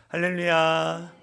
할렐루야.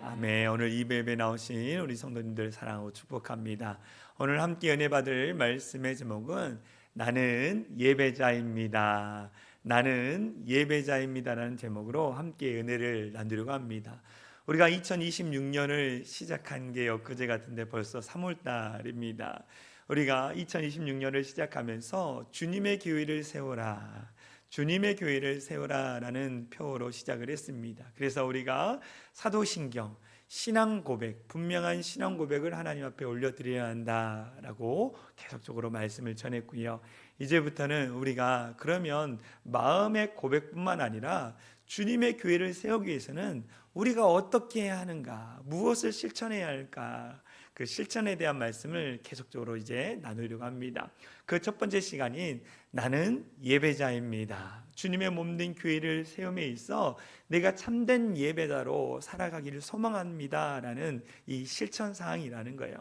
아멘. 오늘 이 예배에 나오신 우리 성도님들 사랑하고 축복합니다. 오늘 함께 은혜 받을 말씀의 제목은 나는 예배자입니다. 나는 예배자입니다라는 제목으로 함께 은혜를 나누려고 합니다. 우리가 2026년을 시작한 게 엊그제 같은데 벌써 3월 달입니다. 우리가 2026년을 시작하면서 주님의 교회를 세워라, 주님의 교회를 세워라라는 표어로 시작을 했습니다. 그래서 우리가 사도신경, 신앙 고백, 분명한 신앙 고백을 하나님 앞에 올려드려야 한다라고 계속적으로 말씀을 전했고요. 이제부터는 우리가 그러면 마음의 고백뿐만 아니라 주님의 교회를 세우기 위해서는 우리가 어떻게 해야 하는가, 무엇을 실천해야 할까, 그 실천에 대한 말씀을 계속적으로 이제 나누려고 합니다. 그 첫 번째 시간인 나는 예배자입니다. 주님의 몸된 교회를 세움에 있어 내가 참된 예배자로 살아가기를 소망합니다 라는 이 실천 사항이라는 거예요.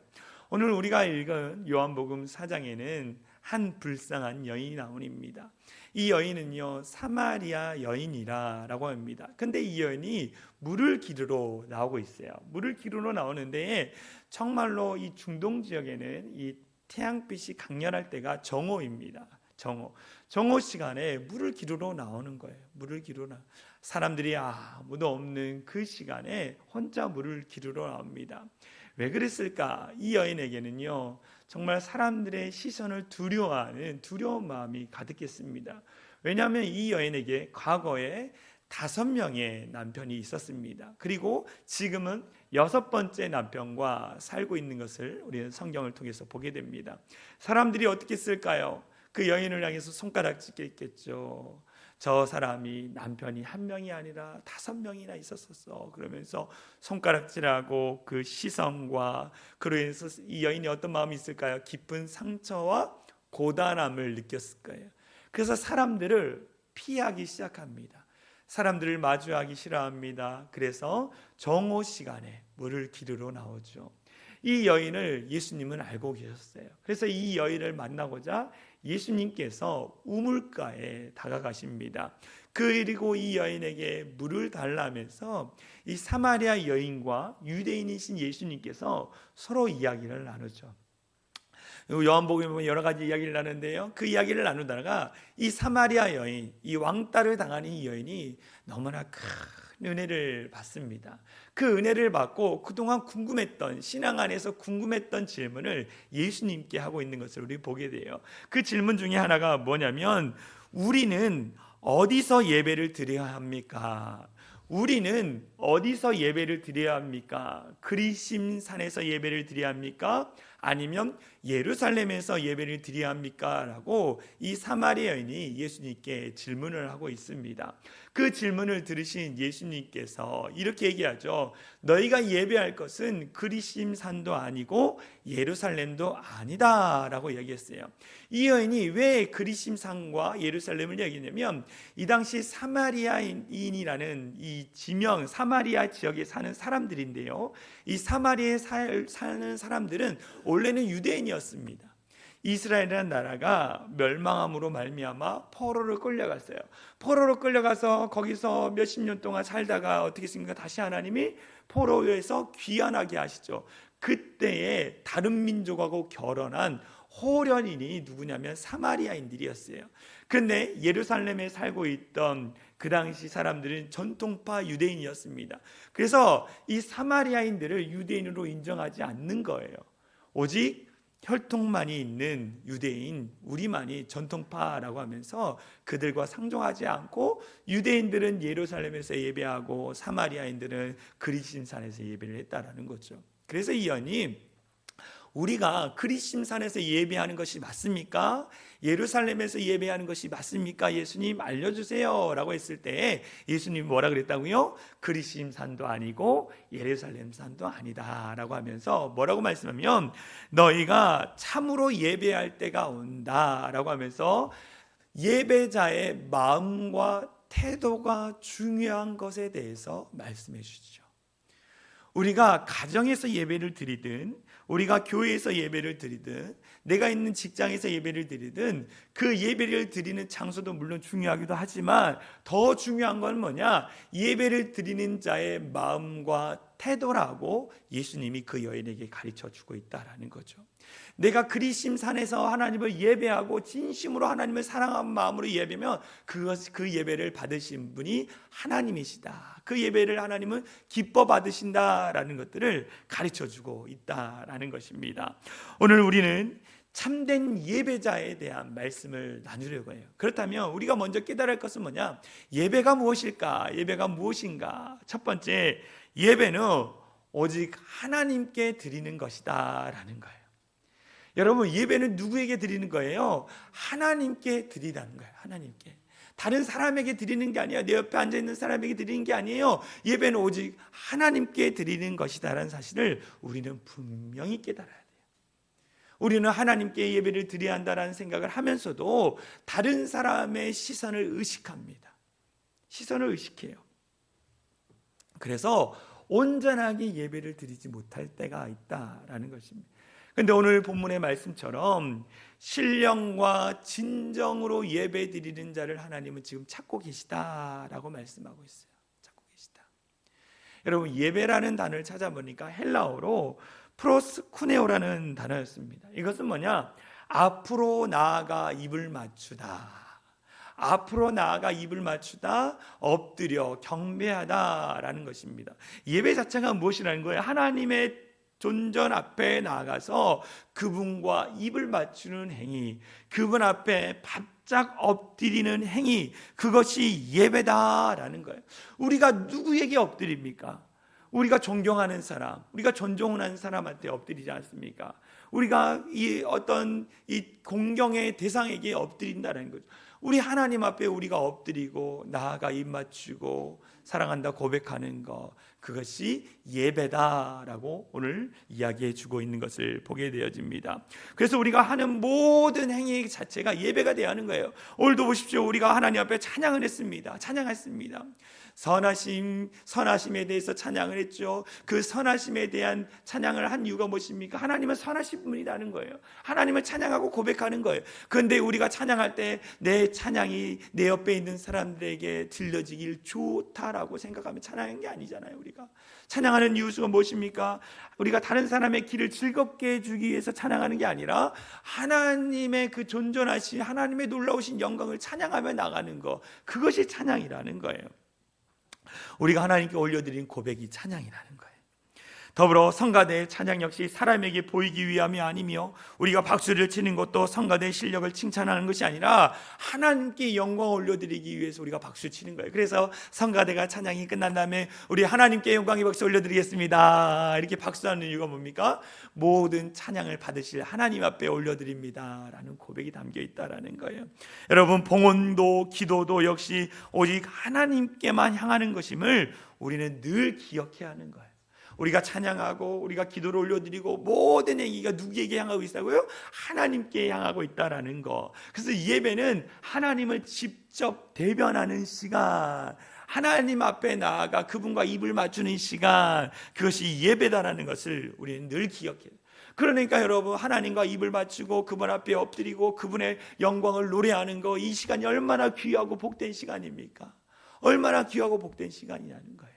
오늘 우리가 읽은 요한복음 4장에는 한 불쌍한 여인이 나옵니다. 이 여인은요 사마리아 여인이라고 합니다. 근데 이 여인이 물을 기르러 나오고 있어요. 물을 기르러 나오는데 정말로 이 중동 지역에는 이 태양빛이 강렬할 때가 정오입니다. 정오 시간에 물을 기르러 나오는 거예요. 물을 기르러 사람들이 아무도 없는 그 시간에 혼자 물을 기르러 나옵니다. 왜 그랬을까? 이 여인에게는요 정말 사람들의 시선을 두려워하는 두려운 마음이 가득했습니다. 왜냐하면 이 여인에게 과거에 5명의 남편이 있었습니다. 그리고 지금은 6번째 남편과 살고 있는 것을 우리는 성경을 통해서 보게 됩니다. 사람들이 어떻게 쓸까요? 그 여인을 향해서 손가락질했겠죠. 저 사람이 남편이 1명이 아니라 5명이나 있었었어. 그러면서 손가락질하고 그 시선과 그로 인해서 이 여인이 어떤 마음이 있을까요? 깊은 상처와 고단함을 느꼈을 거예요. 그래서 사람들을 피하기 시작합니다. 사람들을 마주하기 싫어합니다. 그래서 정오 시간에 물을 기르러 나오죠. 이 여인을 예수님은 알고 계셨어요. 그래서 이 여인을 만나고자 예수님께서 우물가에 다가가십니다. 그리고 이 여인에게 물을 달라면서 이 사마리아 여인과 유대인이신 예수님께서 서로 이야기를 나누죠. 요한복음에 보면 여러 가지 이야기를 나누는데요, 그 이야기를 나누다가 이 사마리아 여인, 이 왕따를 당하는 이 여인이 너무나 큰 은혜를 받습니다. 그 은혜를 받고 그동안 궁금했던, 신앙 안에서 궁금했던 질문을 예수님께 하고 있는 것을 우리 보게 돼요. 그 질문 중에 하나가 뭐냐면, 우리는 어디서 예배를 드려야 합니까? 우리는 어디서 예배를 드려야 합니까? 그리심 산에서 예배를 드려야 합니까? 아니면 예루살렘에서 예배를 드려야 합니까? 라고 이 사마리아 여인이 예수님께 질문을 하고 있습니다. 그 질문을 들으신 예수님께서 이렇게 얘기하죠. 너희가 예배할 것은 그리심 산도 아니고 예루살렘도 아니다 라고 얘기했어요. 이 여인이 왜 그리심 산과 예루살렘을 얘기했냐면, 이 당시 사마리아인이라는 이 지명, 사마리아 지역에 사는 사람들인데요, 이 사마리아에 사는 사람들은 원래는 유대인이었습니다. 이스라엘이라는 나라가 멸망함으로 말미암아 포로로 끌려갔어요. 포로로 끌려가서 거기서 몇십 년 동안 살다가 어떻게 했습니까? 다시 하나님이 포로에서 귀환하게 하시죠. 그때에 다른 민족하고 결혼한 호련인이 누구냐면 사마리아인들이었어요. 그런데 예루살렘에 살고 있던 그 당시 사람들은 전통파 유대인이었습니다. 그래서 이 사마리아인들을 유대인으로 인정하지 않는 거예요. 오직 혈통만이 있는 유대인, 우리만이 전통파라고 하면서 그들과 상종하지 않고, 유대인들은 예루살렘에서 예배하고 사마리아인들은 그리심산에서 예배를 했다라는 거죠. 그래서 이 여인이 우리가 그리심산에서 예배하는 것이 맞습니까? 예루살렘에서 예배하는 것이 맞습니까? 예수님 알려주세요 라고 했을 때 예수님이 뭐라 그랬다고요? 그리심산도 아니고 예루살렘산도 아니다 라고 하면서 뭐라고 말씀하면, 너희가 참으로 예배할 때가 온다 라고 하면서 예배자의 마음과 태도가 중요한 것에 대해서 말씀해 주시죠. 우리가 가정에서 예배를 드리든 우리가 교회에서 예배를 드리든 내가 있는 직장에서 예배를 드리든 그 예배를 드리는 장소도 물론 중요하기도 하지만 더 중요한 건 뭐냐? 예배를 드리는 자의 마음과 태도라고 예수님이 그 여인에게 가르쳐 주고 있다라는 거죠. 내가 그리심산에서 하나님을 예배하고 진심으로 하나님을 사랑하는 마음으로 예배면 그 예배를 받으신 분이 하나님이시다. 그 예배를 하나님은 기뻐 받으신다라는 것들을 가르쳐 주고 있다라는 것입니다. 오늘 우리는 참된 예배자에 대한 말씀을 나누려고 해요. 그렇다면 우리가 먼저 깨달을 할 것은 뭐냐? 예배가 무엇일까? 예배가 무엇인가? 첫 번째, 예배는 오직 하나님께 드리는 것이다 라는 거예요. 여러분, 예배는 누구에게 드리는 거예요? 하나님께 드리라는 거예요. 하나님께. 다른 사람에게 드리는 게 아니에요. 내 옆에 앉아있는 사람에게 드리는 게 아니에요. 예배는 오직 하나님께 드리는 것이다라는 사실을 우리는 분명히 깨달아야 돼요. 우리는 하나님께 예배를 드려야 한다는 생각을 하면서도 다른 사람의 시선을 의식합니다. 시선을 의식해요. 그래서 온전하게 예배를 드리지 못할 때가 있다라는 것입니다. 그런데 오늘 본문의 말씀처럼 신령과 진정으로 예배 드리는 자를 하나님은 지금 찾고 계시다라고 말씀하고 있어요. 찾고 계시다. 여러분, 예배라는 단어를 찾아보니까 헬라어로 프로스쿠네오라는 단어였습니다. 이것은 뭐냐? 앞으로 나아가 입을 맞추다. 앞으로 나아가 입을 맞추다, 엎드려 경배하다라는 것입니다. 예배 자체가 무엇이라는 거예요? 하나님의 존전 앞에 나아가서 그분과 입을 맞추는 행위, 그분 앞에 바짝 엎드리는 행위, 그것이 예배다라는 거예요. 우리가 누구에게 엎드립니까? 우리가 존경하는 사람, 우리가 존중하는 사람한테 엎드리지 않습니까? 우리가 이 어떤 이 공경의 대상에게 엎드린다는 거죠. 우리 하나님 앞에 우리가 엎드리고 나아가 입 맞추고 사랑한다 고백하는 것, 그것이 예배다라고 오늘 이야기해 주고 있는 것을 보게 되어집니다. 그래서 우리가 하는 모든 행위 자체가 예배가 되어야 하는 거예요. 오늘도 보십시오. 우리가 하나님 앞에 찬양을 했습니다. 찬양했습니다. 선하심에 대해서 찬양을 했죠. 그 선하심에 대한 찬양을 한 이유가 무엇입니까? 하나님은 선하신 분이라는 거예요. 하나님을 찬양하고 고백하는 거예요. 그런데 우리가 찬양할 때 내 찬양이 내 옆에 있는 사람들에게 들려지길 좋다라고 생각하면 찬양한 게 아니잖아요. 우리가 찬양하는 이유가 무엇입니까? 우리가 다른 사람의 길을 즐겁게 해주기 위해서 찬양하는 게 아니라 하나님의 그 존존하신 하나님의 놀라우신 영광을 찬양하며 나가는 것, 그것이 찬양이라는 거예요. 우리가 하나님께 올려드린 고백이 찬양이라는 거예요. 더불어 성가대의 찬양 역시 사람에게 보이기 위함이 아니며 우리가 박수를 치는 것도 성가대의 실력을 칭찬하는 것이 아니라 하나님께 영광을 올려드리기 위해서 우리가 박수 치는 거예요. 그래서 성가대가 찬양이 끝난 다음에 우리 하나님께 영광의 박수 올려드리겠습니다, 이렇게 박수하는 이유가 뭡니까? 모든 찬양을 받으실 하나님 앞에 올려드립니다 라는 고백이 담겨 있다라는 거예요. 여러분, 봉헌도 기도도 역시 오직 하나님께만 향하는 것임을 우리는 늘 기억해야 하는 거예요. 우리가 찬양하고 우리가 기도를 올려드리고 모든 행위가 누구에게 향하고 있다고요? 하나님께 향하고 있다라는 거. 그래서 예배는 하나님을 직접 대변하는 시간, 하나님 앞에 나아가 그분과 입을 맞추는 시간, 그것이 예배다라는 것을 우리는 늘 기억해요. 그러니까 여러분, 하나님과 입을 맞추고 그분 앞에 엎드리고 그분의 영광을 노래하는 거, 이 시간이 얼마나 귀하고 복된 시간입니까? 얼마나 귀하고 복된 시간이라는 거예요.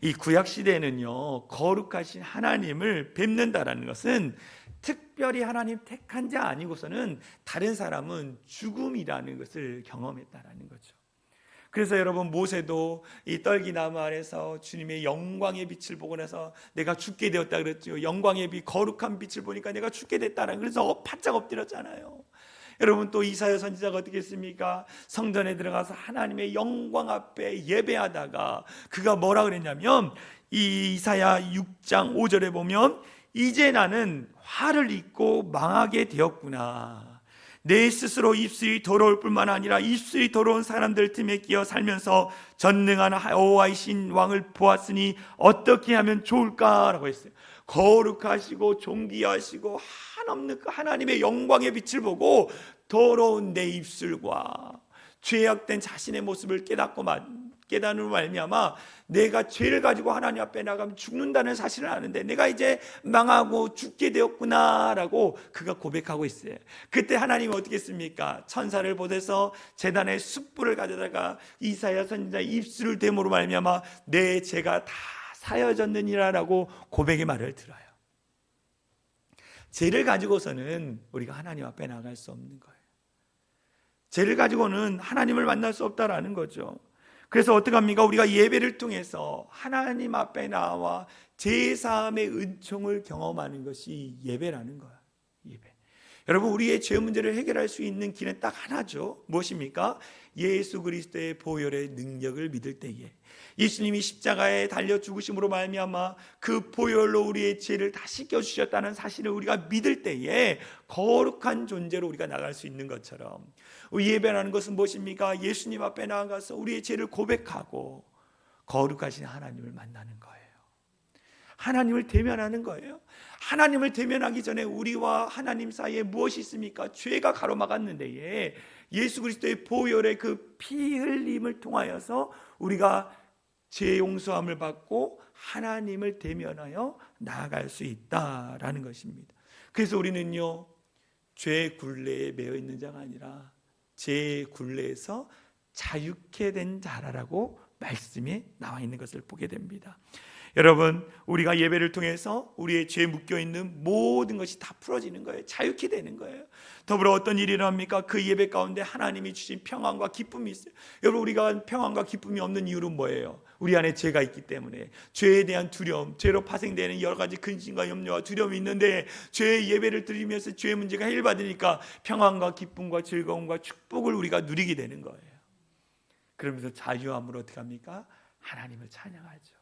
이 구약 시대에는요, 거룩하신 하나님을 뵙는다라는 것은 특별히 하나님 택한 자 아니고서는 다른 사람은 죽음이라는 것을 경험했다라는 거죠. 그래서 여러분, 모세도 이 떨기나무 아래서 주님의 영광의 빛을 보고 나서 내가 죽게 되었다 그랬죠. 영광의 빛, 거룩한 빛을 보니까 내가 죽게 됐다라는, 그래서 바짝 엎드렸잖아요. 여러분, 또 이사야 선지자가 어떻게 했습니까? 성전에 들어가서 하나님의 영광 앞에 예배하다가 그가 뭐라 그랬냐면, 이 이사야 6장 5절에 보면 이제 나는 화를 입고 망하게 되었구나. 내 스스로 입술이 더러울 뿐만 아니라 입술이 더러운 사람들 틈에 끼어 살면서 전능한 여호와이신 왕을 보았으니 어떻게 하면 좋을까라고 했어요. 거룩하시고 존귀하시고 한없는 그 하나님의 영광의 빛을 보고 더러운 내 입술과 죄악된 자신의 모습을 깨닫고 깨달음으로 말미암아 내가 죄를 가지고 하나님 앞에 나가면 죽는다는 사실을 아는데 내가 이제 망하고 죽게 되었구나라고 그가 고백하고 있어요. 그때 하나님이 어떻게 했습니까? 천사를 보내서 제단에 숯불을 가져다가 이사야 선지자 입술을 대므로 말미암아 내 죄가 다 사여졌느니라라고 고백의 말을 들어요. 죄를 가지고서는 우리가 하나님 앞에 나갈 수 없는 거예요. 죄를 가지고는 하나님을 만날 수 없다라는 거죠. 그래서 어떡합니까? 우리가 예배를 통해서 하나님 앞에 나와 제사함의 은총을 경험하는 것이 예배라는 거야. 예배. 여러분, 우리의 죄 문제를 해결할 수 있는 길은 딱 하나죠. 무엇입니까? 예수 그리스도의 보혈의 능력을 믿을 때에, 예수님이 십자가에 달려 죽으심으로 말미암아 그 보혈로 우리의 죄를 다 씻겨 주셨다는 사실을 우리가 믿을 때에 거룩한 존재로 우리가 나갈 수 있는 것처럼, 예배라는 것은 무엇입니까? 예수님 앞에 나아가서 우리의 죄를 고백하고 거룩하신 하나님을 만나는 거예요. 하나님을 대면하는 거예요. 하나님을 대면하기 전에 우리와 하나님 사이에 무엇이 있습니까? 죄가 가로막았는데 예수 그리스도의 보혈의 그 피 흘림을 통하여서 우리가 죄 용서함을 받고 하나님을 대면하여 나아갈 수 있다라는 것입니다. 그래서 우리는요, 죄 굴레에 매여 있는 자가 아니라 죄 굴레에서 자유케 된 자라라고 말씀이 나와 있는 것을 보게 됩니다. 여러분, 우리가 예배를 통해서 우리의 죄에 묶여있는 모든 것이 다 풀어지는 거예요. 자유케 되는 거예요. 더불어 어떤 일이 일어납니까? 그 예배 가운데 하나님이 주신 평안과 기쁨이 있어요. 여러분, 우리가 평안과 기쁨이 없는 이유는 뭐예요? 우리 안에 죄가 있기 때문에, 죄에 대한 두려움, 죄로 파생되는 여러 가지 근심과 염려와 두려움이 있는데, 죄의 예배를 드리면서 죄의 문제가 해결받으니까 평안과 기쁨과 즐거움과 축복을 우리가 누리게 되는 거예요. 그러면서 자유함으로 어떻게 합니까? 하나님을 찬양하죠.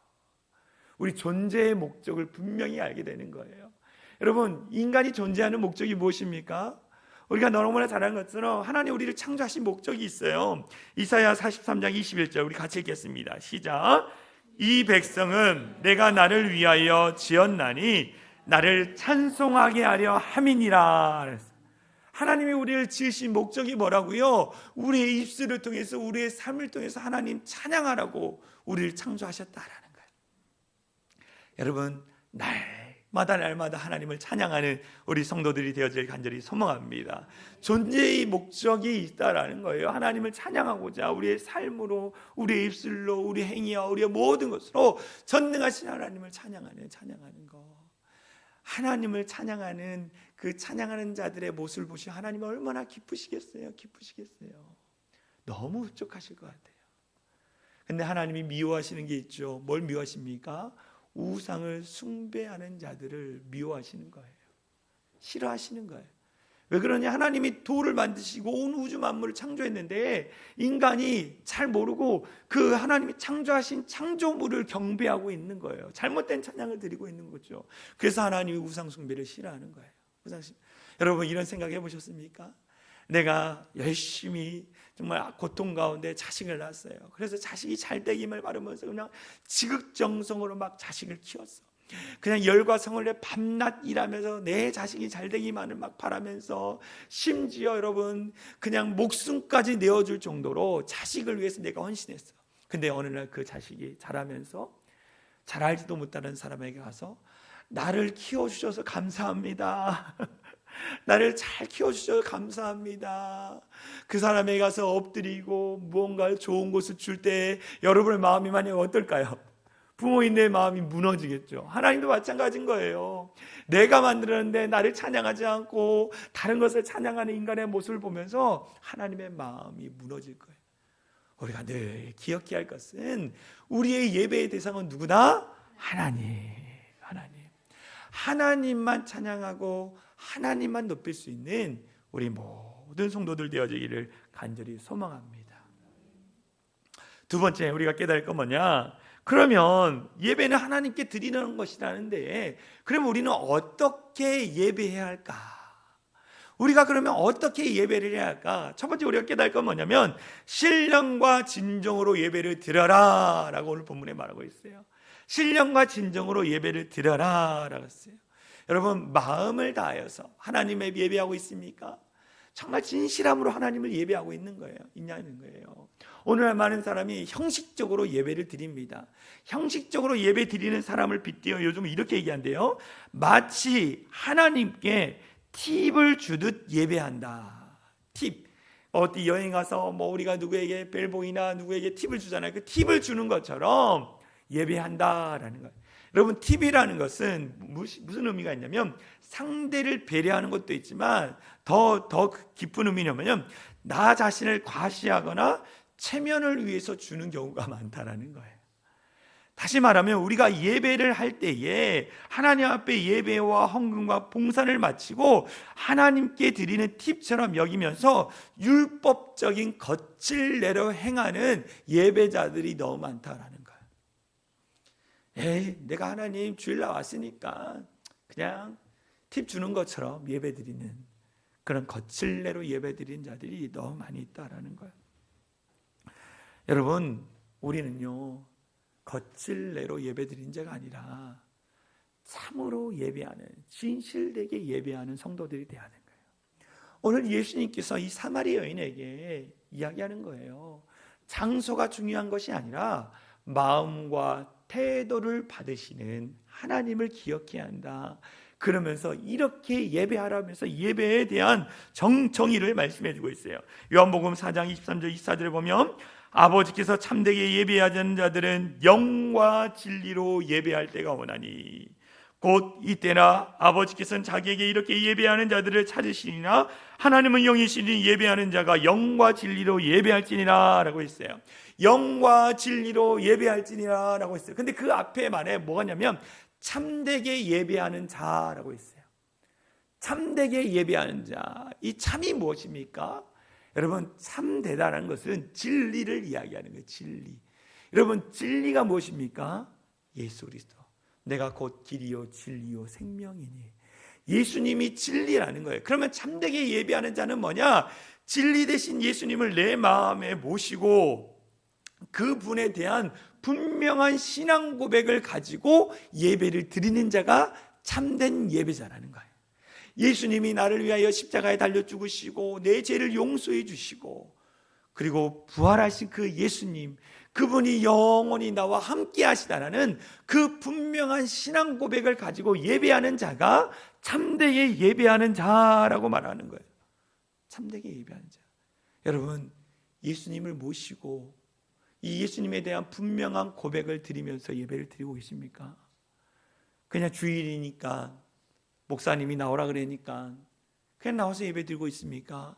우리 존재의 목적을 분명히 알게 되는 거예요. 여러분, 인간이 존재하는 목적이 무엇입니까? 우리가 너무나 잘 아는 것처럼 하나님 우리를 창조하신 목적이 있어요. 이사야 43장 21절 우리 같이 읽겠습니다. 시작. 이 백성은 내가 나를 위하여 지었나니 나를 찬송하게 하려 함이니라. 하나님이 우리를 지으신 목적이 뭐라고요? 우리의 입술을 통해서, 우리의 삶을 통해서 하나님 찬양하라고 우리를 창조하셨다라는 거예요. 여러분, 날마다 하나님을 찬양하는 우리 성도들이 되어질 간절히 소망합니다. 존재의 목적이 있다라는 거예요. 하나님을 찬양하고자 우리의 삶으로, 우리의 입술로, 우리의 행위와 우리의 모든 것으로 전능하신 하나님을 찬양하는 거. 하나님을 찬양하는 그 찬양하는 자들의 모습을 보시면 하나님이 얼마나 기쁘시겠어요. 너무 흡족하실 것 같아요. 근데 하나님이 미워하시는 게 있죠. 뭘 미워하십니까? 우상을 숭배하는 자들을 미워하시는 거예요. 싫어하시는 거예요. 왜 그러냐? 하나님이 돌을 만드시고 온 우주 만물을 창조했는데 인간이 잘 모르고 그 하나님이 창조하신 창조물을 경배하고 있는 거예요. 잘못된 찬양을 드리고 있는 거죠. 그래서 하나님이 우상 숭배를 싫어하는 거예요. 여러분, 이런 생각 해보셨습니까? 내가 열심히 정말 고통 가운데 자식을 낳았어요. 그래서 자식이 잘 되기를 바라면서 그냥 지극정성으로 막 자식을 키웠어. 그냥 열과 성을 내 밤낮 일하면서 내 자식이 잘 되기만을 막 바라면서, 심지어 여러분 그냥 목숨까지 내어줄 정도로 자식을 위해서 내가 헌신했어. 근데 어느 날 그 자식이 자라면서 잘 알지도 못하는 사람에게 가서 나를 키워주셔서 감사합니다. 나를 잘 키워주셔서 감사합니다. 그 사람에게 가서 엎드리고 무언가 좋은 것을 줄 때 여러분의 마음이 만약 어떨까요? 부모인의 마음이 무너지겠죠. 하나님도 마찬가지인 거예요. 내가 만들었는데 나를 찬양하지 않고 다른 것을 찬양하는 인간의 모습을 보면서 하나님의 마음이 무너질 거예요. 우리가 늘 기억해야 할 것은 우리의 예배의 대상은 누구다? 하나님만 찬양하고 하나님만 높일 수 있는 우리 모든 성도들 되어지기를 간절히 소망합니다. 두 번째 우리가 깨달을 건 뭐냐? 그러면 예배는 하나님께 드리는 것이라는데, 그러면 우리는 어떻게 예배해야 할까? 우리가 그러면 어떻게 예배를 해야 할까? 첫 번째 우리가 깨달을 건 뭐냐면 신령과 진정으로 예배를 드려라 라고 오늘 본문에 말하고 있어요. 신령과 진정으로 예배를 드려라 라고 했어요. 여러분, 마음을 다하여서 하나님의 예배하고 있습니까? 정말 진실함으로 하나님을 예배하고 있냐는 거예요. 오늘날 많은 사람이 형식적으로 예배를 드립니다. 형식적으로 예배 드리는 사람을 빗대어 요즘 이렇게 얘기한대요. 마치 하나님께 팁을 주듯 예배한다. 팁. 어디 여행 가서 뭐 우리가 누구에게 벨보이나 누구에게 팁을 주잖아요. 그 팁을 주는 것처럼 예배한다라는 거예요. 여러분, 팁이라는 것은 무슨 의미가 있냐면 상대를 배려하는 것도 있지만 더 깊은 의미냐면 나 자신을 과시하거나 체면을 위해서 주는 경우가 많다라는 거예요. 다시 말하면 우리가 예배를 할 때에 하나님 앞에 예배와 헌금과 봉사를 마치고 하나님께 드리는 팁처럼 여기면서 율법적인 겉을 내려 행하는 예배자들이 너무 많다라는 거예요. 내가 하나님 주일날 왔으니까 그냥 팁 주는 것처럼 예배 드리는 그런 겉을 내로 예배 드리는 자들이 너무 많이 있다라는 거예요. 여러분, 우리는요 겉을 내로 예배드린 자가 아니라 참으로 예배하는, 진실되게 예배하는 성도들이 되어야 하는 거예요. 오늘 예수님께서 이 사마리 여인에게 이야기하는 거예요. 장소가 중요한 것이 아니라 마음과 태도를 받으시는 하나님을 기억해야 한다. 그러면서 이렇게 예배하라면서 예배에 대한 정의를 말씀해 주고 있어요. 요한복음 4장 23절 24절에 보면 아버지께서 참되게 예배하는 자들은 영과 진리로 예배할 때가 오나니 곧 이때나 아버지께서는 자기에게 이렇게 예배하는 자들을 찾으시니나 하나님은 영이시니 예배하는 자가 영과 진리로 예배할지니라 라고 했어요. 영과 진리로 예배할지니라 라고 했어요. 근데 그 앞에 말에 뭐가 냐면 참되게 예배하는 자라고 했어요. 참되게 예배하는 자. 이 참이 무엇입니까? 여러분, 참되다라는 것은 진리를 이야기하는 거예요. 진리. 여러분, 진리가 무엇입니까? 예수 그리스도. 내가 곧 길이요 진리요 생명이니. 예수님이 진리라는 거예요. 그러면 참되게 예배하는 자는 뭐냐? 진리 대신 예수님을 내 마음에 모시고 그분에 대한 분명한 신앙 고백을 가지고 예배를 드리는 자가 참된 예배자라는 거예요. 예수님이 나를 위하여 십자가에 달려 죽으시고 내 죄를 용서해 주시고 그리고 부활하신 그 예수님, 그분이 영원히 나와 함께 하시다라는 그 분명한 신앙 고백을 가지고 예배하는 자가 참되게 예배하는 자라고 말하는 거예요. 참되게 예배하는 자. 여러분, 예수님을 모시고 이 예수님에 대한 분명한 고백을 드리면서 예배를 드리고 계십니까? 그냥 주일이니까 목사님이 나오라 그러니까 그냥 나와서 예배 드리고 있습니까?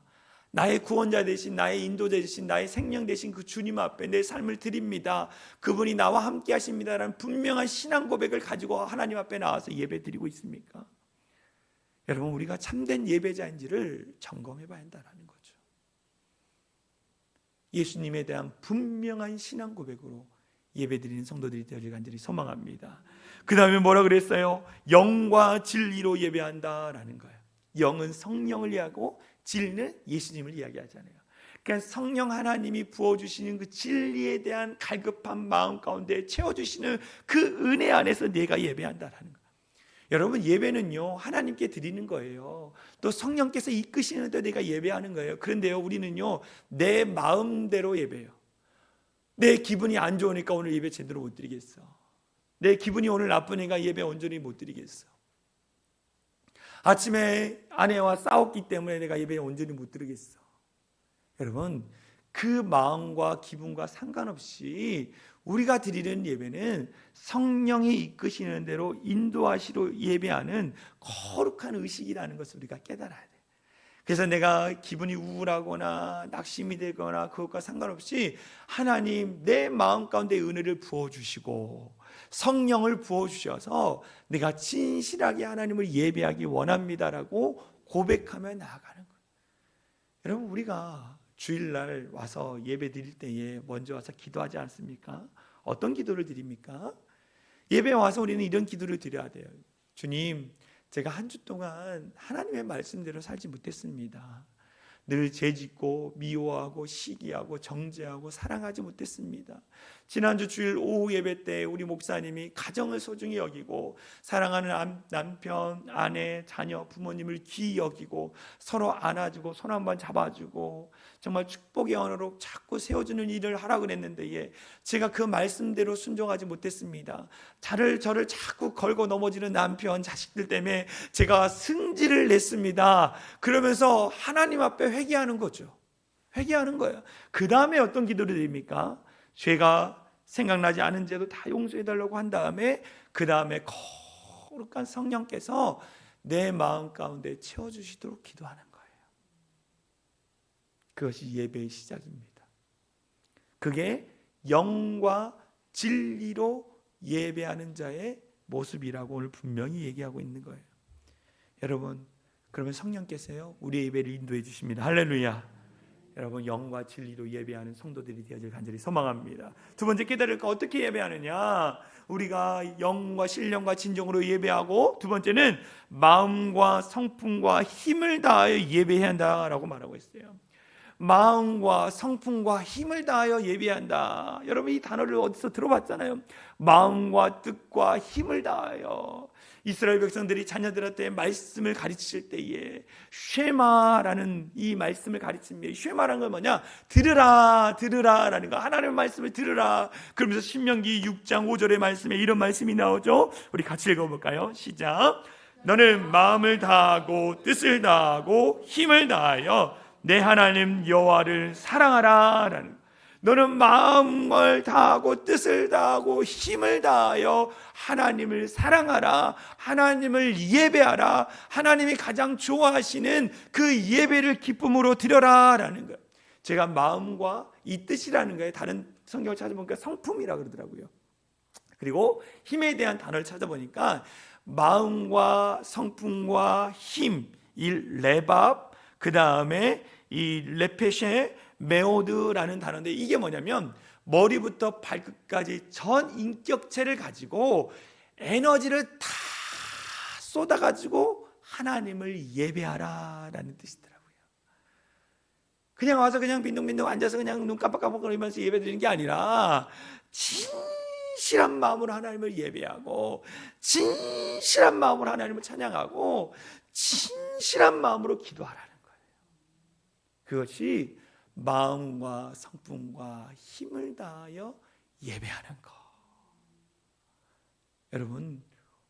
나의 구원자 되신, 나의 인도자 되신, 나의 생명 되신 그 주님 앞에 내 삶을 드립니다. 그분이 나와 함께 하십니다라는 분명한 신앙 고백을 가지고 하나님 앞에 나와서 예배 드리고 있습니까? 여러분, 우리가 참된 예배자인지를 점검해 봐야 한다는 거죠. 예수님에 대한 분명한 신앙 고백으로 예배드리는 성도들이 되어질 간절히 소망합니다. 그 다음에 뭐라 그랬어요? 영과 진리로 예배한다라는 거예요. 영은 성령을 이야기하고 진리는 예수님을 이야기하잖아요. 그러니까 성령 하나님이 부어주시는 그 진리에 대한 갈급한 마음 가운데 채워주시는 그 은혜 안에서 내가 예배한다라는 거예요. 여러분, 예배는요 하나님께 드리는 거예요. 또 성령께서 이끄시는 데 내가 예배하는 거예요. 그런데요, 우리는요 내 마음대로 예배해요. 내 기분이 안 좋으니까 오늘 예배 제대로 못 드리겠어. 내 기분이 오늘 나쁘니까 예배 온전히 못 드리겠어. 아침에 아내와 싸웠기 때문에 내가 예배 온전히 못 드리겠어. 여러분, 그 마음과 기분과 상관없이 우리가 드리는 예배는 성령이 이끄시는 대로 인도하시로 예배하는 거룩한 의식이라는 것을 우리가 깨달아야 돼요. 그래서 내가 기분이 우울하거나 낙심이 되거나 그것과 상관없이 하나님 내 마음 가운데 은혜를 부어주시고 성령을 부어주셔서 내가 진실하게 하나님을 예배하기 원합니다라고 고백하며 나아가는 거예요. 여러분, 우리가 주일날 와서 예배 드릴 때에 먼저 와서 기도하지 않습니까? 어떤 기도를 드립니까? 예배에 와서 우리는 이런 기도를 드려야 돼요. 주님, 제가 한 주 동안 하나님의 말씀대로 살지 못했습니다. 늘 죄짓고 미워하고 시기하고 정죄하고 사랑하지 못했습니다. 지난주 주일 오후 예배 때 우리 목사님이 가정을 소중히 여기고 사랑하는 남편, 아내, 자녀, 부모님을 귀히 여기고 서로 안아주고 손 한번 잡아주고 정말 축복의 언어로 자꾸 세워주는 일을 하라고 그랬는데 제가 그 말씀대로 순종하지 못했습니다. 저를 자꾸 걸고 넘어지는 남편, 자식들 때문에 제가 승질을 냈습니다. 그러면서 하나님 앞에 회개하는 거죠. 회개하는 거예요. 그 다음에 어떤 기도를 드립니까? 죄가 생각나지 않은 죄도 다 용서해달라고 한 다음에 그 다음에 거룩한 성령께서 내 마음 가운데 채워주시도록 기도하는 거예요. 그것이 예배의 시작입니다. 그게 영과 진리로 예배하는 자의 모습이라고 오늘 분명히 얘기하고 있는 거예요. 여러분, 그러면 성령께서요 우리의 예배를 인도해 주십니다. 할렐루야. 여러분, 영과 진리로 예배하는 성도들이 되어질 간절히 소망합니다. 두 번째 깨달을까? 어떻게 예배하느냐? 우리가 영과 신령과 진정으로 예배하고, 두 번째는 마음과 성품과 힘을 다하여 예배해야 한다라고 말하고 있어요. 마음과 성품과 힘을 다하여 예배한다. 여러분, 이 단어를 어디서 들어봤잖아요. 마음과 뜻과 힘을 다하여. 이스라엘 백성들이 자녀들한테 말씀을 가르칠 때에 쉐마라는 이 말씀을 가르칩니다. 쉐마라는 건 뭐냐? 들으라, 들으라라는 거. 하나님의 말씀을 들으라. 그러면서 신명기 6장 5절의 말씀에 이런 말씀이 나오죠. 우리 같이 읽어볼까요? 시작. 너는 마음을 다하고 뜻을 다하고 힘을 다하여 내 하나님 여호와를 사랑하라라는. 너는 마음을 다하고 뜻을 다하고 힘을 다하여 하나님을 사랑하라. 하나님을 예배하라. 하나님이 가장 좋아하시는 그 예배를 기쁨으로 드려라 라는 거예요. 제가 마음과 이 뜻이라는 거예요. 다른 성경을 찾아보니까 성품이라 그러더라고요. 그리고 힘에 대한 단어를 찾아보니까 마음과 성품과 힘, 이 레밥, 그 다음에 이 레페셰 메오드라는 단어인데, 이게 뭐냐면 머리부터 발끝까지 전 인격체를 가지고 에너지를 다 쏟아가지고 하나님을 예배하라라는 뜻이더라고요. 그냥 와서 그냥 빈둥빈둥 앉아서 그냥 눈 깜빡깜빡거리면서 예배드리는 게 아니라 진실한 마음으로 하나님을 예배하고, 진실한 마음으로 하나님을 찬양하고, 진실한 마음으로 기도하라는 거예요. 그것이 마음과 성품과 힘을 다하여 예배하는 것. 여러분,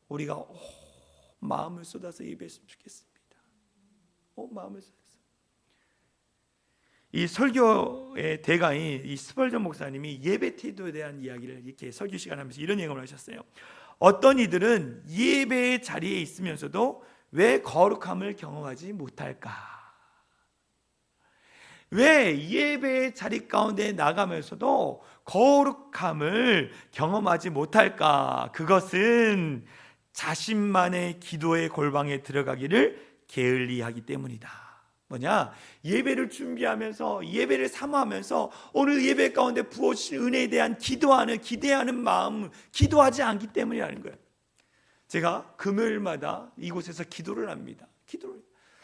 우리가 마음을 쏟아서 예배했으면 좋겠습니다. 마음을 쏟아서. 이 설교의 대가인 이 스펄전 목사님이 예배 태도에 대한 이야기를 이렇게 설교 시간 하면서 이런 얘기를 하셨어요. 어떤 이들은 예배의 자리에 있으면서도 왜 거룩함을 경험하지 못할까? 왜 예배의 자리 가운데 나가면서도 거룩함을 경험하지 못할까? 그것은 자신만의 기도의 골방에 들어가기를 게을리하기 때문이다. 뭐냐? 예배를 준비하면서, 예배를 사모하면서 오늘 예배 가운데 부어주신 은혜에 대한 기대하는 마음, 기도하지 않기 때문이라는 거예요. 제가 금요일마다 이곳에서 기도를 합니다.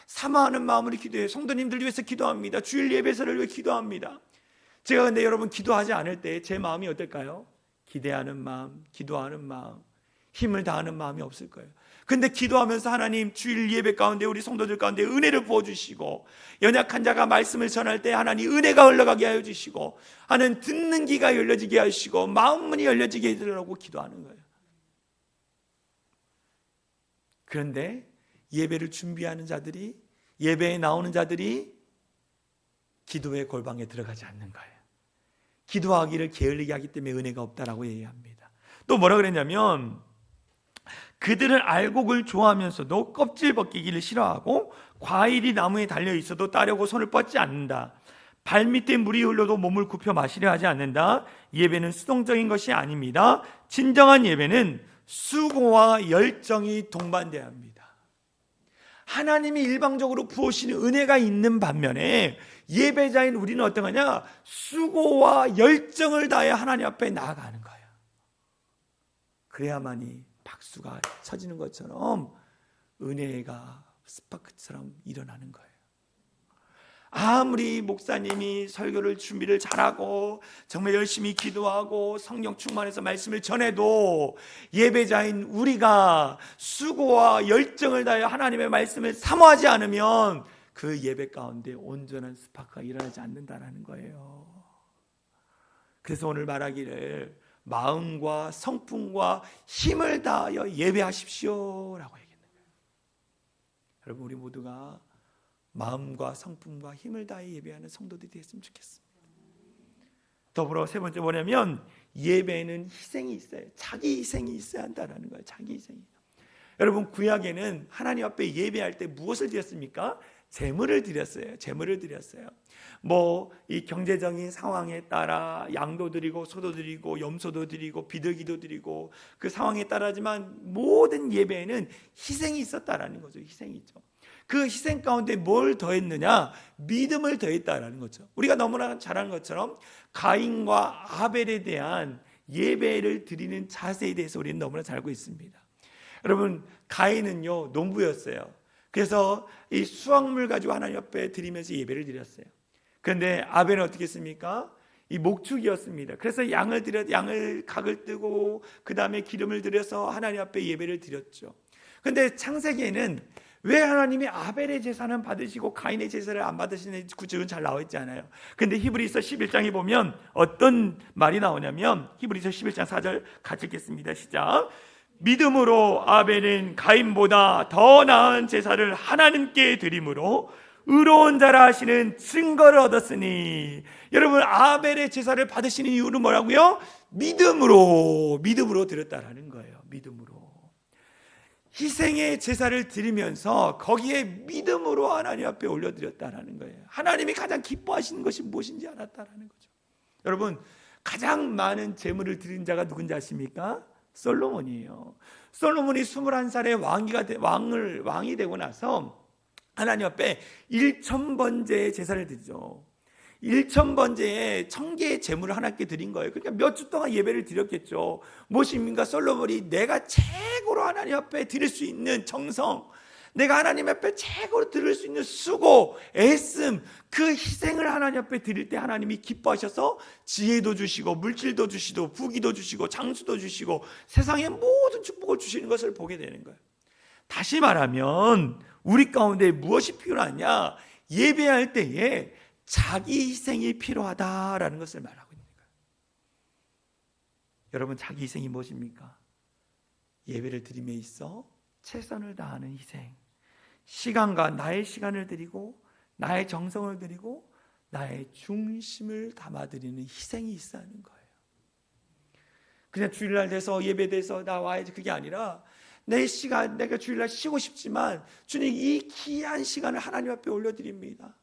사모하는 마음으로 기도해요. 성도님들 위해서 기도합니다. 주일 예배서를 위해 기도합니다. 제가 근데 여러분 기도하지 않을 때 제 마음이 어떨까요? 기대하는 마음, 기도하는 마음, 힘을 다하는 마음이 없을 거예요. 근데 기도하면서 하나님 주일 예배 가운데 우리 성도들 가운데 은혜를 부어주시고, 연약한 자가 말씀을 전할 때 하나님 은혜가 흘러가게 하여 주시고, 하는 듣는 귀가 열려지게 하시고 마음문이 열려지게 해달라고 기도하는 거예요. 그런데 예배를 준비하는 자들이, 예배에 나오는 자들이 기도의 골방에 들어가지 않는 거예요. 기도하기를 게을리게 하기 때문에 은혜가 없다라고 얘기합니다. 또 뭐라 그랬냐면, 그들은 알곡을 좋아하면서도 껍질 벗기기를 싫어하고, 과일이 나무에 달려 있어도 따려고 손을 뻗지 않는다. 발밑에 물이 흘러도 몸을 굽혀 마시려 하지 않는다. 예배는 수동적인 것이 아닙니다. 진정한 예배는 수고와 열정이 동반돼야 합니다. 하나님이 일방적으로 부으시는 은혜가 있는 반면에 예배자인 우리는 어떠하냐? 수고와 열정을 다해 하나님 앞에 나아가는 거예요. 그래야만이 박수가 쳐지는 것처럼 은혜가 스파크처럼 일어나는 거예요. 아무리 목사님이 설교를 준비를 잘하고 정말 열심히 기도하고 성령 충만해서 말씀을 전해도 예배자인 우리가 수고와 열정을 다하여 하나님의 말씀을 사모하지 않으면 그 예배 가운데 온전한 스파크가 일어나지 않는다는 거예요. 그래서 오늘 말하기를 마음과 성품과 힘을 다하여 예배하십시오 라고 얘기했는 거예요. 여러분, 우리 모두가 마음과 성품과 힘을 다해 예배하는 성도들이 됐으면 좋겠습니다. 더불어 세 번째 뭐냐면 예배에는 희생이 있어요. 자기 희생이 있어야 한다는 거예요. 자기 희생이. 여러분, 구약에는 하나님 앞에 예배할 때 무엇을 드렸습니까? 제물을 드렸어요. 제물을 드렸어요. 이 경제적인 상황에 따라 양도 드리고 소도 드리고 염소도 드리고 비둘기도 드리고 그 상황에 따라지만 모든 예배에는 희생이 있었다라는 거죠. 희생이 있죠. 그 희생 가운데 뭘 더했느냐? 믿음을 더했다라는 거죠. 우리가 너무나 잘 아는 것처럼 가인과 아벨에 대한 예배를 드리는 자세에 대해서 우리는 너무나 잘 알고 있습니다. 여러분, 가인은요 농부였어요. 그래서 이 수확물 가지고 하나님 앞에 드리면서 예배를 드렸어요. 그런데 아벨은 어떻게 했습니까? 이 목축이었습니다. 그래서 양을 각을 뜨고 그 다음에 기름을 들여서 하나님 앞에 예배를 드렸죠. 그런데 창세기에는 왜 하나님이 아벨의 제사는 받으시고 가인의 제사를 안 받으시는지 구절은 잘 나와 있지 않아요. 그런데 히브리서 11장에 보면 어떤 말이 나오냐면 히브리서 11장 4절 같이 읽겠습니다. 시작. 믿음으로 아벨은 가인보다 더 나은 제사를 하나님께 드림으로 의로운 자라 하시는 증거를 얻었으니. 여러분, 아벨의 제사를 받으시는 이유는 뭐라고요? 믿음으로 드렸다라는 거예요. 믿음으로. 희생의 제사를 드리면서 거기에 믿음으로 하나님 앞에 올려드렸다라는 거예요. 하나님이 가장 기뻐하시는 것이 무엇인지 알았다라는 거죠. 여러분, 가장 많은 제물을 드린 자가 누군지 아십니까? 솔로몬이에요. 솔로몬이 21살에 왕이 되고 나서 하나님 앞에 1000번제의 제사를 드리죠. 1000번제에 1000개의 제물을 하나님께 드린 거예요. 그러니까 몇 주 동안 예배를 드렸겠죠. 무엇입니까? 솔로몬이 내가 최고로 하나님 앞에 드릴 수 있는 정성, 내가 하나님 앞에 최고로 드릴 수 있는 수고, 애씀, 그 희생을 하나님 앞에 드릴 때 하나님이 기뻐하셔서 지혜도 주시고 물질도 주시고 부귀도 주시고 장수도 주시고 세상의 모든 축복을 주시는 것을 보게 되는 거예요. 다시 말하면 우리 가운데 무엇이 필요하냐? 예배할 때에 자기 희생이 필요하다라는 것을 말하고 있는 거예요. 여러분, 자기 희생이 무엇입니까? 예배를 드림에 있어 최선을 다하는 희생, 시간과 나의 시간을 드리고 나의 정성을 드리고 나의 중심을 담아드리는 희생이 있어야 하는 거예요. 그냥 주일날 돼서 예배 돼서 나 와야지, 그게 아니라 내 시간, 내가 주일날 쉬고 싶지만 주님, 이 귀한 시간을 하나님 앞에 올려드립니다.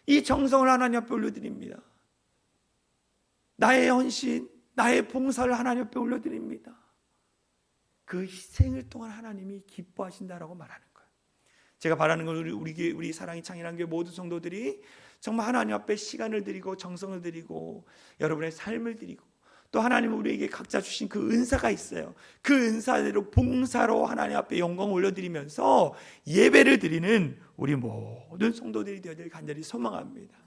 이 정성을 하나님 앞에 올려드립니다. 나의 헌신, 나의 봉사를 하나님 앞에 올려드립니다. 그 희생을 통한 하나님이 기뻐하신다라고 말하는 거예요. 제가 바라는 건 우리 사랑이 창현한 교회 모든 성도들이 정말 하나님 앞에 시간을 드리고 정성을 드리고 여러분의 삶을 드리고 또 하나님은 우리에게 각자 주신 그 은사가 있어요. 그 은사대로 봉사로 하나님 앞에 영광을 올려드리면서 예배를 드리는 우리 모든 성도들이 되어야 간절히 소망합니다.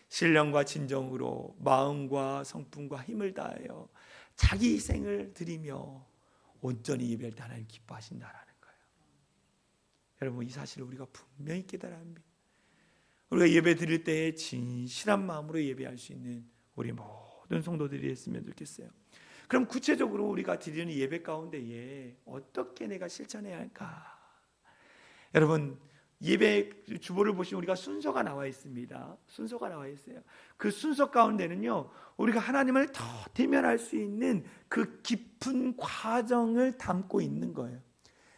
신령과 진정으로 마음과 성품과 힘을 다하여 자기 희생을 드리며 온전히 예배할 때 하나님 기뻐하신다라는 거예요. 여러분, 이 사실을 우리가 분명히 깨달아야 합니다. 우리가 예배 드릴 때에 진실한 마음으로 예배할 수 있는 우리 모든 성도들이 했으면 좋겠어요. 그럼 구체적으로 우리가 드리는 예배 가운데에 어떻게 내가 실천해야 할까? 여러분, 예배 주보를 보시면 우리가 순서가 나와 있습니다. 순서가 나와 있어요. 그 순서 가운데는요, 우리가 하나님을 더 대면할 수 있는 그 깊은 과정을 담고 있는 거예요.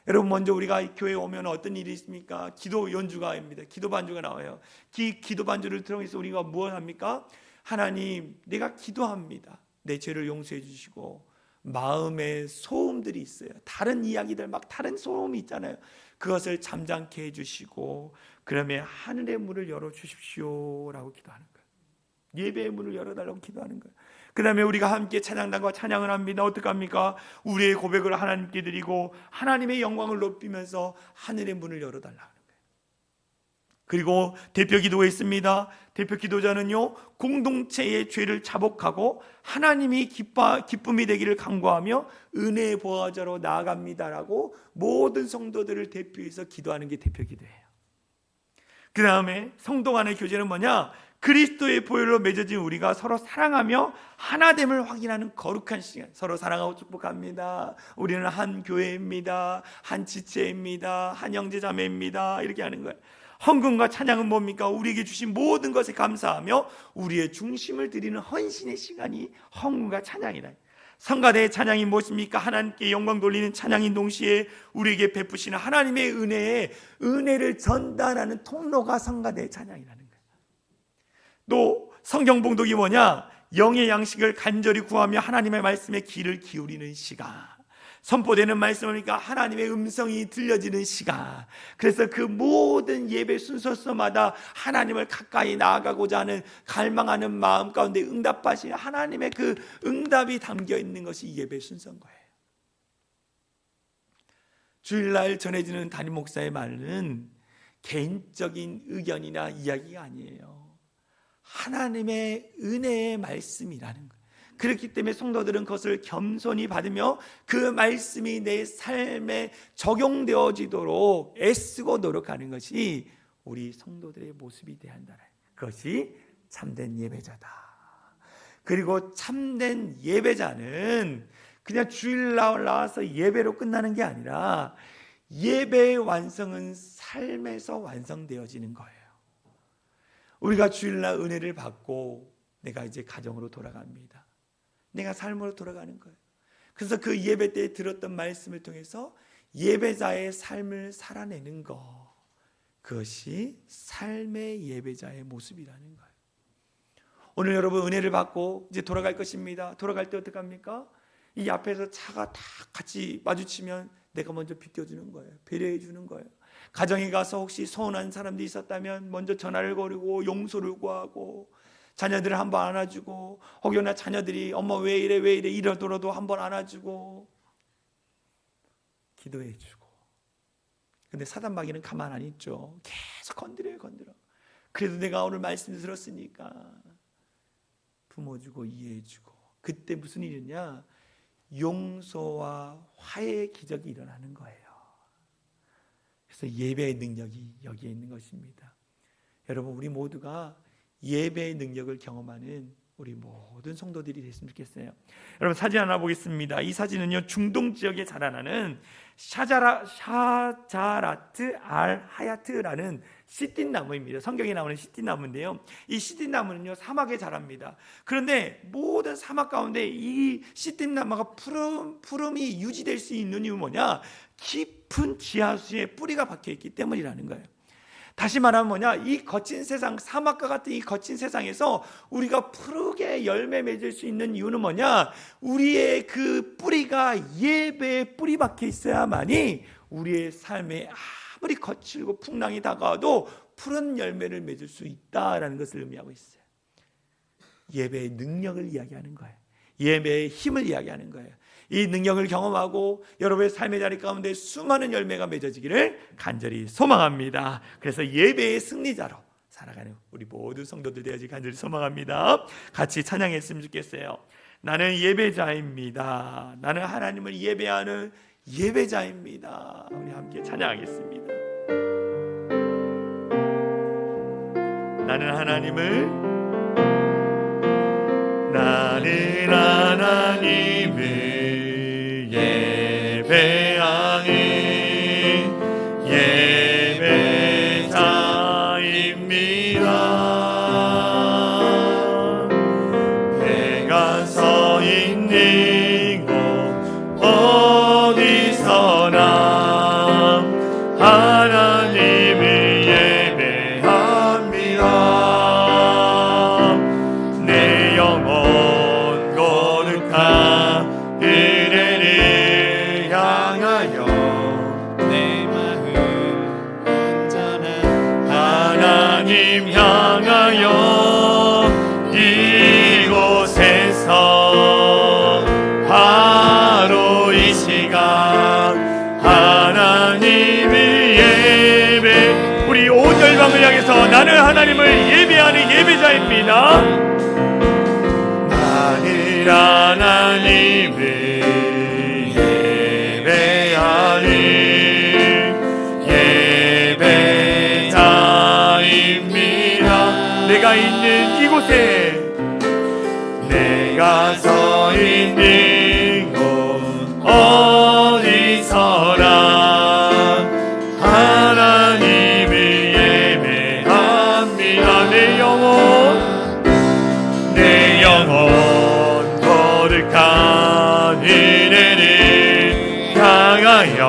여러분, 먼저 우리가 교회에 오면 어떤 일이 있습니까? 기도 연주가입니다. 기도 반주가 나와요. 기도 반주를 통해서 우리가 무엇 합니까? 하나님, 내가 기도합니다. 내 죄를 용서해 주시고 마음의 소음들이 있어요. 다른 이야기들, 막 다른 소음이 있잖아요. 그것을 잠잠케 해주시고 그러면 하늘의 문을 열어주십시오 라고 기도하는 거예요. 예배의 문을 열어달라고 기도하는 거예요. 그 다음에 우리가 함께 찬양단과 찬양을 합니다. 어떡합니까? 우리의 고백을 하나님께 드리고 하나님의 영광을 높이면서 하늘의 문을 열어달라는 거예요. 그리고 대표 기도가 있습니다. 대표 기도자는요, 공동체의 죄를 자복하고 하나님이 기쁨이 되기를 간구하며 은혜의 보호자로 나아갑니다라고 모든 성도들을 대표해서 기도하는 게 대표 기도예요. 그 다음에 성도 간의 교제는 뭐냐? 그리스도의 보혈로 맺어진 우리가 서로 사랑하며 하나됨을 확인하는 거룩한 시간. 서로 사랑하고 축복합니다. 우리는 한 교회입니다. 한 지체입니다. 한 형제자매입니다. 이렇게 하는 거예요. 헌금과 찬양은 뭡니까? 우리에게 주신 모든 것에 감사하며 우리의 중심을 드리는 헌신의 시간이 헌금과 찬양이다. 성가대의 찬양이 무엇입니까? 하나님께 영광 돌리는 찬양인 동시에 우리에게 베푸시는 하나님의 은혜를 전달하는 통로가 성가대의 찬양이라는 거예요. 또 성경 봉독이 뭐냐? 영의 양식을 간절히 구하며 하나님의 말씀에 귀를 기울이는 시간. 선포되는 말씀이니까 하나님의 음성이 들려지는 시간. 그래서 그 모든 예배 순서마다 하나님을 가까이 나아가고자 하는 갈망하는 마음 가운데 응답하신 하나님의 그 응답이 담겨 있는 것이 예배 순서인 거예요. 주일날 전해지는 담임 목사의 말은 개인적인 의견이나 이야기가 아니에요. 하나님의 은혜의 말씀이라는 거예요. 그렇기 때문에 성도들은 그것을 겸손히 받으며 그 말씀이 내 삶에 적용되어지도록 애쓰고 노력하는 것이 우리 성도들의 모습이 되어야 한다. 그것이 참된 예배자다. 그리고 참된 예배자는 그냥 주일날 나와서 예배로 끝나는 게 아니라 예배의 완성은 삶에서 완성되어지는 거예요. 우리가 주일날 은혜를 받고 내가 이제 가정으로 돌아갑니다. 내가 삶으로 돌아가는 거예요. 그래서 그 예배 때 들었던 말씀을 통해서 예배자의 삶을 살아내는 것, 그것이 삶의 예배자의 모습이라는 거예요. 오늘 여러분 은혜를 받고 이제 돌아갈 것입니다. 돌아갈 때 어떡합니까? 이 앞에서 차가 다 같이 마주치면 내가 먼저 비켜주는 거예요. 배려해 주는 거예요. 가정에 가서 혹시 서운한 사람들이 있었다면 먼저 전화를 걸고 용서를 구하고, 자녀들을 한번 안아주고, 혹여나 자녀들이 엄마 왜 이래 이러더라도 한번 안아주고 기도해주고. 근데 사단 마귀는 가만 안 있죠. 계속 건드려. 그래도 내가 오늘 말씀 들었으니까 품어주고 이해해주고. 그때 무슨 일이냐? 용서와 화해의 기적이 일어나는 거예요. 그래서 예배의 능력이 여기에 있는 것입니다. 여러분, 우리 모두가 예배의 능력을 경험하는 우리 모든 성도들이 됐으면 좋겠어요. 여러분, 사진 하나 보겠습니다. 이 사진은요, 중동 지역에 자라나는 샤자라트 알 하야트라는 시띠 나무입니다. 성경에 나오는 시띠 나무인데요, 이 시띠 나무는요 사막에 자랍니다. 그런데 모든 사막 가운데 이 시띠 나무가 푸름이 유지될 수 있는 이유는 뭐냐? 깊은 지하수에 뿌리가 박혀 있기 때문이라는 거예요. 다시 말하면 뭐냐? 이 거친 세상, 사막과 같은 이 거친 세상에서 우리가 푸르게 열매 맺을 수 있는 이유는 뭐냐? 우리의 그 뿌리가 예배의 뿌리 박혀 있어야만이 우리의 삶에 아무리 거칠고 풍랑이 다가와도 푸른 열매를 맺을 수 있다라는 것을 의미하고 있어요. 예배의 능력을 이야기하는 거예요. 예배의 힘을 이야기하는 거예요. 이 능력을 경험하고 여러분의 삶의 자리 가운데 수많은 열매가 맺어지기를 간절히 소망합니다. 그래서 예배의 승리자로 살아가는 우리 모든 성도들 되어지기 간절히 소망합니다. 같이 찬양했으면 좋겠어요. 나는 예배자입니다. 나는 하나님을 예배하는 예배자입니다. 우리 함께 찬양하겠습니다. 나는 하나님을 예배하는 예배자입니다. 내가 서 있는 곳 어디서나 하나님을 예배합니다. 내 영혼 거룩한 은혜를 향하여 내 마음 언제나 하나님 향하여 이곳에서 바로 이 시간 하나님을 예배, 우리 온 열방을 향해서 나는 하나님을 예배하는 예배자입니다. 나는 하나님을 예배하는 예배자입니다. 내가 있는 이곳에, 내가 서 있는 곳 어디서나 하나님을 예배합니다. 내 영혼 거룩한 은혜를 향하여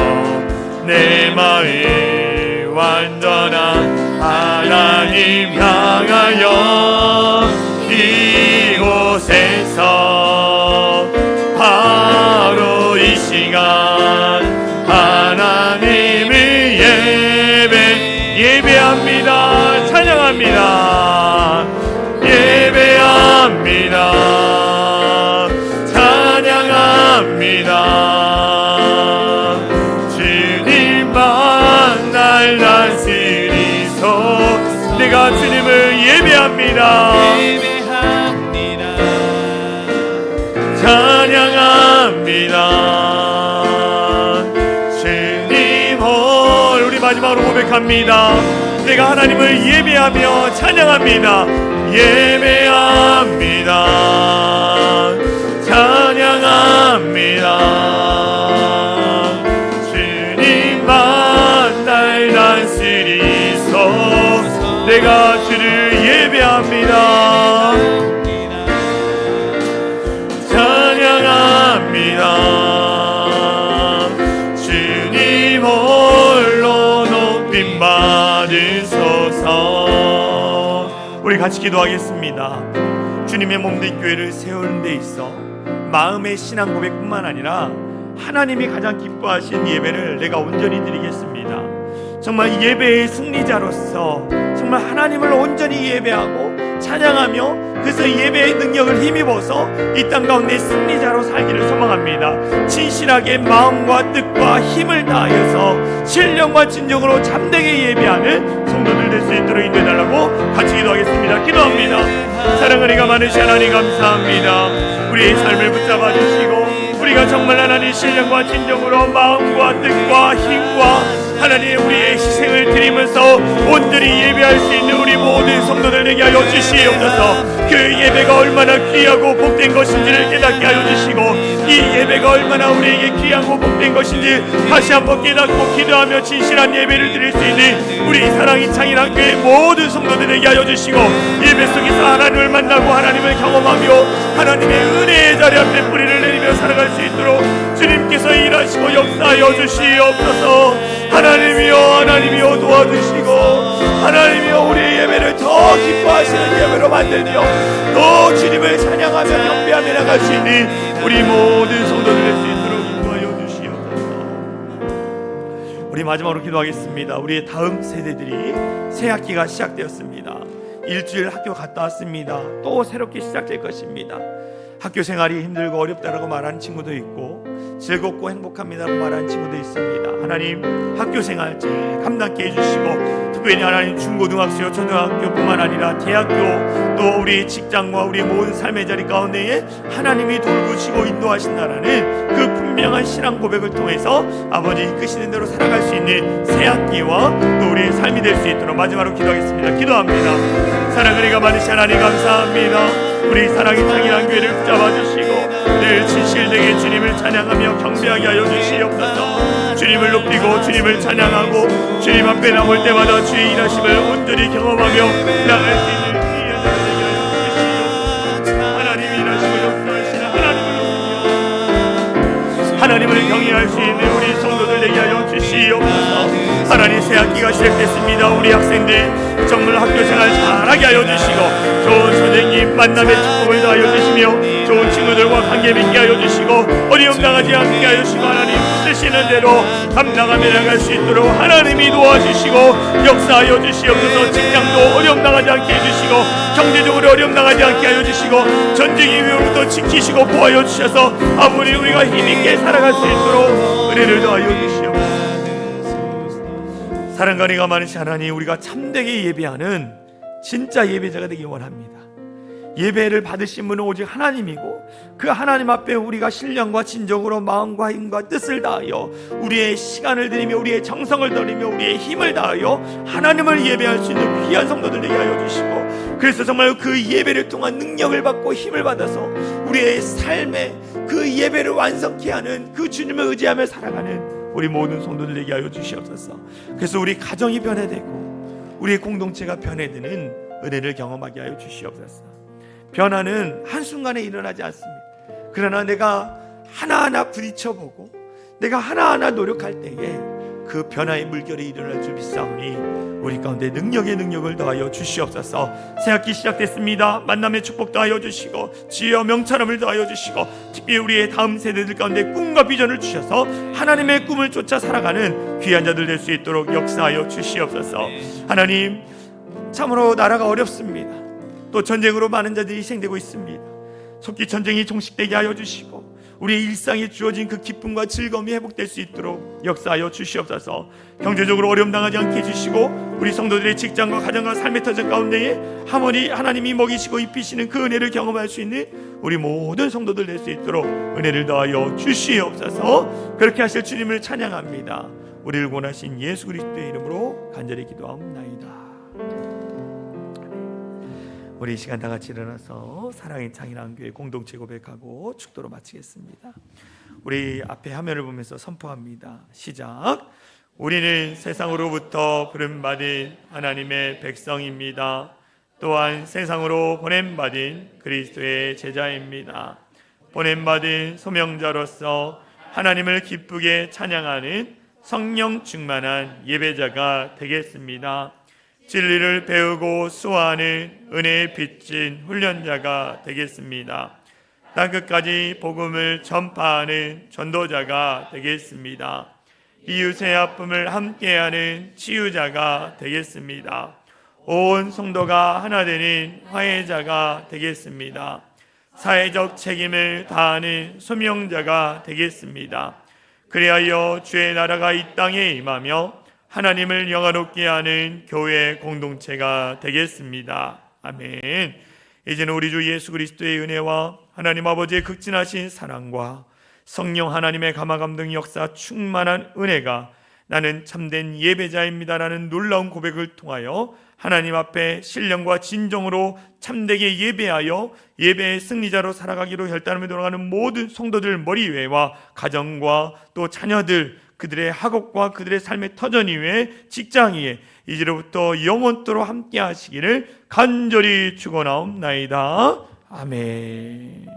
내 마음 완전한 하나님 향하여 이곳에서 바로 이 시간 하나님을 예배합니다. 찬양합니다. 예배합니다. 찬양합니다. 주님만 날 다스리소. 내가 주님을 예배합니다. 찬양합니다. 주님 홀. 우리 마지막으로 고백합니다. 내가 하나님을 예배하며 찬양합니다. 예배합니다. 찬양합니다. 주님만 날 다스리소. 내가 주를 예배합니다. 찬양합니다. 주님 홀로 높임 받으소서. 우리 같이 기도하겠습니다. 주님의 몸된 교회를 세우는 데 있어 마음의 신앙 고백뿐만 아니라 하나님이 가장 기뻐하신 예배를 내가 온전히 드리겠습니다. 정말 예배의 승리자로서 정말 하나님을 온전히 예배하고 찬양하며 그래서 예배의 능력을 힘입어서 이 땅 가운데 승리자로 살기를 소망합니다. 진실하게 마음과 뜻과 힘을 다하여서 신령과 진정으로 참되게 예배하는 성도들 될 수 있도록 인도해달라고 같이 기도하겠습니다. 기도합니다. 사랑을 이가 많으신 하나님 감사합니다. 우리의 삶을 붙잡아 주시고 우리가 정말 하나님 신령과 진정으로 마음과 뜻과 힘과 하나님 우리의 희생을 드리면서 온전히 예배할 수 있는 우리 모든 성도들 되게 하여 주시옵소서. 그 예배가 얼마나 귀하고 복된 것인지를 깨닫게 하여 주시고 이 예배가 얼마나 우리에게 귀하고 복된 것인지 다시 한번 깨닫고 기도하며 진실한 예배를 드릴 수 있는 우리 사랑이 창이란 교회 모든 성도들에게 하여 주시고 예배 속에서 하나님을 만나고 하나님을 경험하며 하나님의 은혜의 자리 앞에 뿌리를 내리며 살아갈 수 있도록 주님께서 일하시고 역사하여 주시옵소서. 하나님이여 도와주시고 하나님이여 우리의 예배를 더 기뻐하시는 예배로 만들며 더 주님을 찬양하며 경배하며 나갈 수 있는 우리 모든 성도들 될 수 있도록 인도하여 주시옵소서. 우리 마지막으로 기도하겠습니다. 우리의 다음 세대들이 새 학기가 시작되었습니다. 일주일 학교 갔다 왔습니다. 또 새롭게 시작될 것입니다. 학교 생활이 힘들고 어렵다라고 말하는 친구도 있고 즐겁고 행복합니다라고 말하는 친구도 있습니다. 하나님 학교 생활 잘 감당케 해주시고 특별히 하나님 중고등학교 초등학교뿐만 아니라 대학교 또 우리 직장과 우리 모든 삶의 자리 가운데에 하나님이 돌보시고 인도하신다라는 그 분명한 신앙 고백을 통해서 아버지 이끄시는 대로 살아갈 수 있는 새 학기와 또 우리의 삶이 될 수 있도록 마지막으로 기도하겠습니다. 기도합니다. 사랑을 이가 많으신 하나님 감사합니다. 우리 사랑의 창이란 교회를 붙잡아 주시고 늘 진실되게 주님을 찬양하며 경배하게 하여 주시옵소서. 주님을 높이고 주님을 찬양하고 주님 앞에 나올 때마다 주의 일하심을 온전히 경험하며 나갈 수 있는 귀한 자가 되게 하여 주시옵소서. 하나님이 일하시고 역사하시는 하나님을 경외할 수 있는 우리 성도들 되게 하여 주시옵소서. 하나님 새 학기가 시작됐습니다. 우리 학생들 정말 학교 생활 잘하게 하여 주시고 좋은 선생님 만남의 축복을 더하여 주시며 좋은 친구들과 관계 맺게 하여 주시고 어려움 당하지 않게 하여 주시고 하나님 쓰시는 대로 감당하며 나갈 수 있도록 하나님이 도와주시고 역사하여 주시옵소서. 직장도 어려움 당하지 않게 해주시고 경제적으로 어려움 당하지 않게 하여 주시고 전쟁의 위험부터 지키시고 보호하여 주셔서 아무리 우리가 힘있게 살아갈 수 있도록 은혜를 더하여 주시옵소서. 사랑과 은혜가 많으신 하나님, 우리가 참되게 예배하는 진짜 예배자가 되기 원합니다. 예배를 받으신 분은 오직 하나님이고, 그 하나님 앞에 우리가 신령과 진정으로 마음과 힘과 뜻을 다하여 우리의 시간을 드리며 우리의 정성을 드리며 우리의 힘을 다하여 하나님을 예배할 수 있는 귀한 성도들 되게 하여 주시고, 그래서 정말 그 예배를 통한 능력을 받고 힘을 받아서 우리의 삶에 그 예배를 완성케 하는 그 주님을 의지하며 살아가는 우리 모든 성도들 되게 하여 주시옵소서. 그래서 우리 가정이 변화되고 우리의 공동체가 변화되는 은혜를 경험하게 하여 주시옵소서. 변화는 한순간에 일어나지 않습니다. 그러나 내가 하나하나 부딪혀보고 내가 하나하나 노력할 때에 그 변화의 물결이 일어날 줄 믿사오니 우리 가운데 능력을 더하여 주시옵소서. 새학기 시작됐습니다. 만남의 축복 더하여 주시고 지혜와 명철함을 더하여 주시고, 특히 우리의 다음 세대들 가운데 꿈과 비전을 주셔서 하나님의 꿈을 쫓아 살아가는 귀한 자들 될 수 있도록 역사하여 주시옵소서. 하나님, 참으로 나라가 어렵습니다. 또 전쟁으로 많은 자들이 희생되고 있습니다. 속기 전쟁이 종식되게 하여 주시고 우리의 일상에 주어진 그 기쁨과 즐거움이 회복될 수 있도록 역사하여 주시옵소서. 경제적으로 어려움 당하지 않게 해주시고 우리 성도들의 직장과 가정과 삶의 터전 가운데에 하나님이 먹이시고 입히시는 그 은혜를 경험할 수 있는 우리 모든 성도들 될 수 있도록 은혜를 더하여 주시옵소서. 그렇게 하실 주님을 찬양합니다. 우리를 원하신 예수 그리스도의 이름으로 간절히 기도하옵나이다. 우리 이 시간 다 같이 일어나서 사랑의 창일한교회 공동체 고백하고 축도로 마치겠습니다. 우리 앞에 화면을 보면서 선포합니다. 시작. 우리는 세상으로부터 부름받은 하나님의 백성입니다. 또한 세상으로 보냄받은 그리스도의 제자입니다. 보냄받은 소명자로서 하나님을 기쁘게 찬양하는 성령 충만한 예배자가 되겠습니다. 진리를 배우고 수호하는 은혜에 빚진 훈련자가 되겠습니다. 땅끝까지 복음을 전파하는 전도자가 되겠습니다. 이웃의 아픔을 함께하는 치유자가 되겠습니다. 온 성도가 하나 되는 화해자가 되겠습니다. 사회적 책임을 다하는 소명자가 되겠습니다. 그리하여 주의 나라가 이 땅에 임하며 하나님을 영화롭게 하는 교회 공동체가 되겠습니다. 아멘. 이제는 우리 주 예수 그리스도의 은혜와 하나님 아버지의 극진하신 사랑과 성령 하나님의 감화감동 역사 충만한 은혜가 나는 참된 예배자입니다라는 놀라운 고백을 통하여 하나님 앞에 신령과 진정으로 참되게 예배하여 예배의 승리자로 살아가기로 혈단하며 돌아가는 모든 성도들 머리 위에와 가정과 또 자녀들, 그들의 학업과 그들의 삶의 터전 위에 직장 위에 이제로부터 영원토록 함께 하시기를 간절히 축원하옵나이다. 아멘.